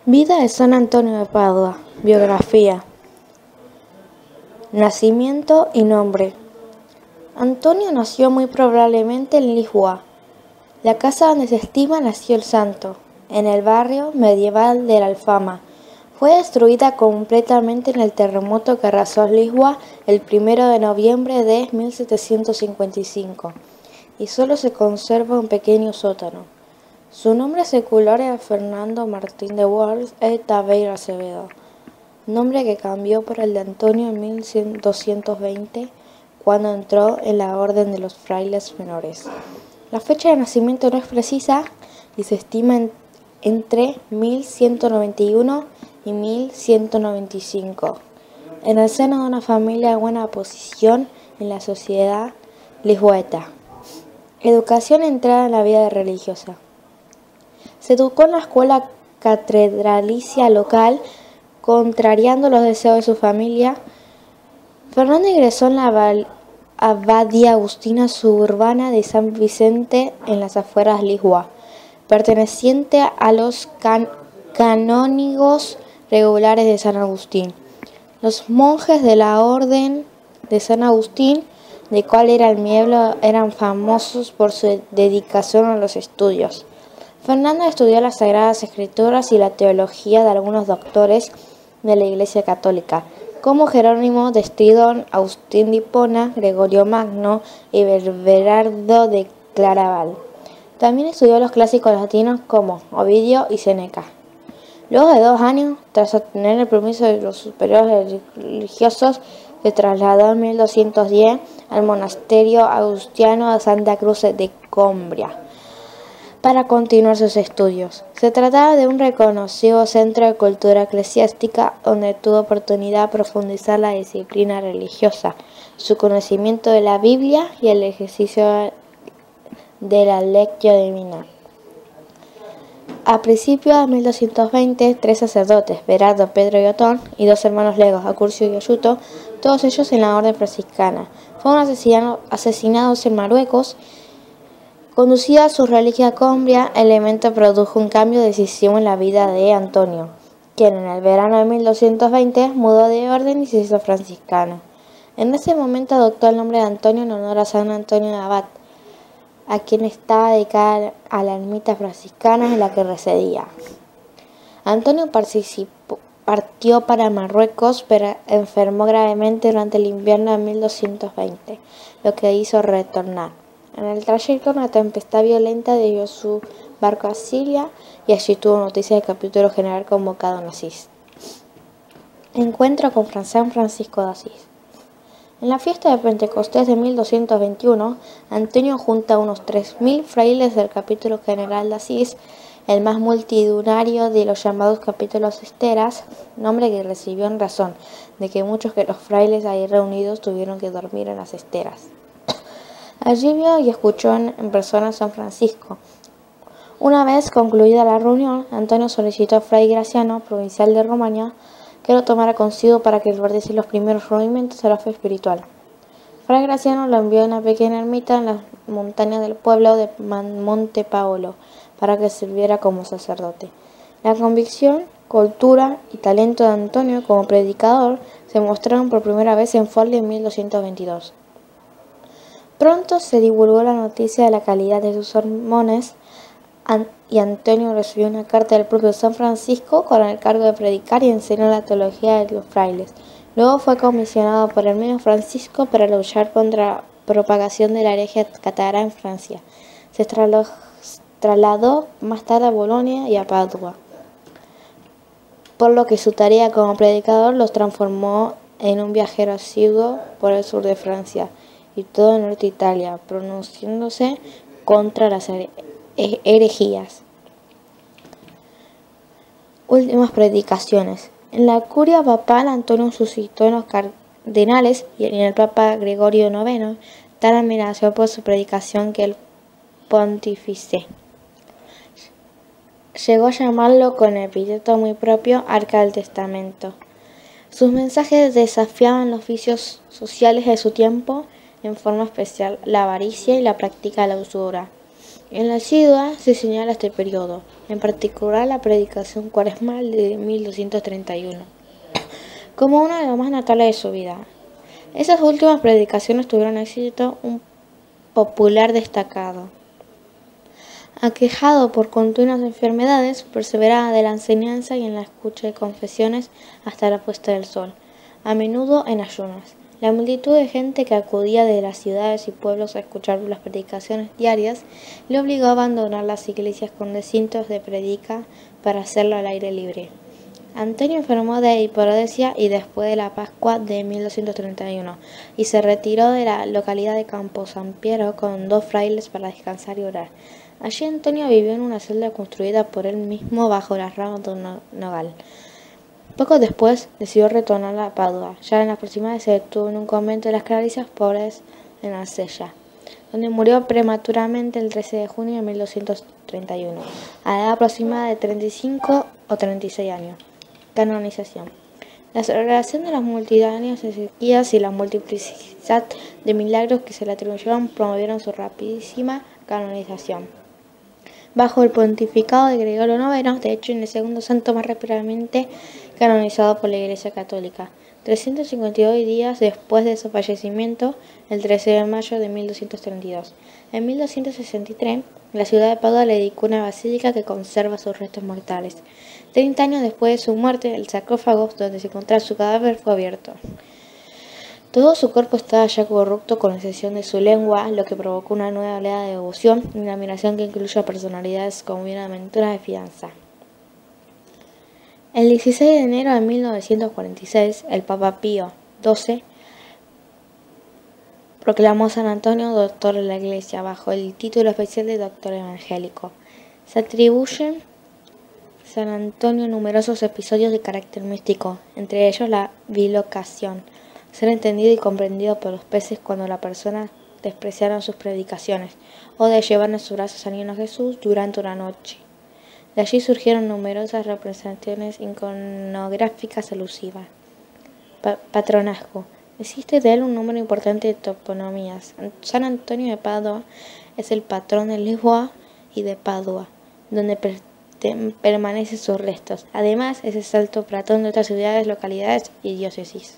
Vida de San Antonio de Padua. Biografía. Nacimiento y nombre. Antonio nació muy probablemente en Lisboa, la casa donde se estima nació el santo, en el barrio medieval de la Alfama. Fue destruida completamente en el terremoto que arrasó Lisboa el 1 de noviembre de 1755 y solo se conserva un pequeño sótano. Su nombre secular era Fernando Martín de Worms e Taveira Acevedo, nombre que cambió por el de Antonio en 1220, cuando entró en la orden de los frailes menores. La fecha de nacimiento no es precisa y se estima entre 1191 y 1195, en el seno de una familia de buena posición en la sociedad lisboeta. Educación entrada en la vida religiosa. Se educó en la escuela catedralicia local, contrariando los deseos de su familia. Fernando ingresó en la abadía agustina suburbana de San Vicente en las afueras de Lisboa, perteneciente a los canónigos regulares de San Agustín. Los monjes de la orden de San Agustín, de cual era el miembro, eran famosos por su dedicación a los estudios. Fernando estudió las Sagradas Escrituras y la teología de algunos doctores de la Iglesia Católica, como Jerónimo de Stridón, Agustín de Hipona, Gregorio Magno y Berardo de Claraval. También estudió los clásicos latinos como Ovidio y Séneca. Luego de 2 años, tras obtener el permiso de los superiores religiosos, se trasladó en 1210 al monasterio agustino de Santa Cruz de Combria para continuar sus estudios. Se trataba de un reconocido centro de cultura eclesiástica donde tuvo oportunidad de profundizar la disciplina religiosa, su conocimiento de la Biblia y el ejercicio de la lectio divina. A principios de 1220, 3 sacerdotes, Berardo, Pedro y Otón, y 2 hermanos legos, Acurcio y Ayuto, todos ellos en la orden franciscana, fueron asesinados en Marruecos. Conducida a su reliquia a Combria, el evento produjo un cambio decisivo en la vida de Antonio, quien en el verano de 1220 mudó de orden y se hizo franciscano. En ese momento adoptó el nombre de Antonio en honor a San Antonio de Abad, a quien estaba dedicada a la ermita franciscana en la que residía. Antonio partió para Marruecos, pero enfermó gravemente durante el invierno de 1220, lo que hizo retornar. En el trayecto, una tempestad violenta desvió su barco a Siria y allí tuvo noticia del capítulo general convocado en Asís. Encuentro con San Francisco de Asís. En la fiesta de Pentecostés de 1221, Antonio junta a unos 3.000 frailes del capítulo general de Asís, el más multitudinario de los llamados capítulos esteras, nombre que recibió en razón de que muchos de los frailes ahí reunidos tuvieron que dormir en las esteras. Allí vio y escuchó en persona a San Francisco. Una vez concluida la reunión, Antonio solicitó a Fray Graciano, provincial de Romaña, que lo tomara consigo para que realice los primeros movimientos de la fe espiritual. Fray Graciano lo envió a una pequeña ermita en las montañas del pueblo de Monte Paolo para que sirviera como sacerdote. La convicción, cultura y talento de Antonio como predicador se mostraron por primera vez en Forli en 1222. Pronto se divulgó la noticia de la calidad de sus sermones y Antonio recibió una carta del propio San Francisco con el cargo de predicar y enseñar la teología de los frailes. Luego fue comisionado por el mismo Francisco para luchar contra la propagación de la herejía catará en Francia. Se trasladó más tarde a Bolonia y a Padua, por lo que su tarea como predicador los transformó en un viajero asiduo por el sur de Francia y todo el norte de Italia, pronunciándose contra las herejías. Últimas predicaciones. En la curia papal, Antonio suscitó en los cardenales y en el Papa Gregorio IX tal admiración por su predicación que el pontífice llegó a llamarlo con el epíteto muy propio Arca del Testamento. Sus mensajes desafiaban los vicios sociales de su tiempo, en forma especial la avaricia y la práctica de la usura. En la ciudad se señala este periodo, en particular la predicación cuaresmal de 1231, como uno de los más notables de su vida. Esas últimas predicaciones tuvieron éxito un popular destacado. Aquejado por continuas enfermedades, perseveraba de la enseñanza y en la escucha de confesiones hasta la puesta del sol, a menudo en ayunas. La multitud de gente que acudía de las ciudades y pueblos a escuchar las predicaciones diarias le obligó a abandonar las iglesias con recintos de predica para hacerlo al aire libre. Antonio enfermó de hiporodesia y después de la Pascua de 1231 y se retiró de la localidad de Campo San Piero con 2 frailes para descansar y orar. Allí Antonio vivió en una celda construida por él mismo bajo las ramas de un nogal. Poco después decidió retornar a Padua. Ya en las próximas se detuvo en un convento de las Claricias Pobres en Marsella, donde murió prematuramente el 13 de junio de 1231, a la edad aproximada de 35 o 36 años. Canonización. La celebración de las multitudinarias sequías y la multiplicidad de milagros que se le atribuyeron promovieron su rapidísima canonización. Bajo el pontificado de Gregorio IX, de hecho, en el segundo santo más rápidamente canonizado por la Iglesia Católica, 352 días después de su fallecimiento, el 13 de mayo de 1232. En 1263, la ciudad de Padua le dedicó una basílica que conserva sus restos mortales. 30 años después de su muerte, el sarcófago donde se encontraba su cadáver fue abierto. Todo su cuerpo estaba ya corrupto con excepción de su lengua, lo que provocó una nueva oleada de devoción y una admiración que incluye a personalidades como Buenaventura de Fianza. El 16 de enero de 1946, el Papa Pío XII proclamó a San Antonio doctor de la Iglesia bajo el título especial de doctor evangélico. Se atribuyen a San Antonio numerosos episodios de carácter místico, entre ellos la bilocación, ser entendido y comprendido por los peces cuando la persona despreciaron sus predicaciones, o de llevar en sus brazos al niño Jesús durante una noche. De allí surgieron numerosas representaciones iconográficas alusivas. Patronazgo. Existe de él un número importante de toponomías. San Antonio de Padua es el patrón de Lisboa y de Padua, donde permanecen sus restos. Además, es el santo patrón de otras ciudades, localidades y diócesis.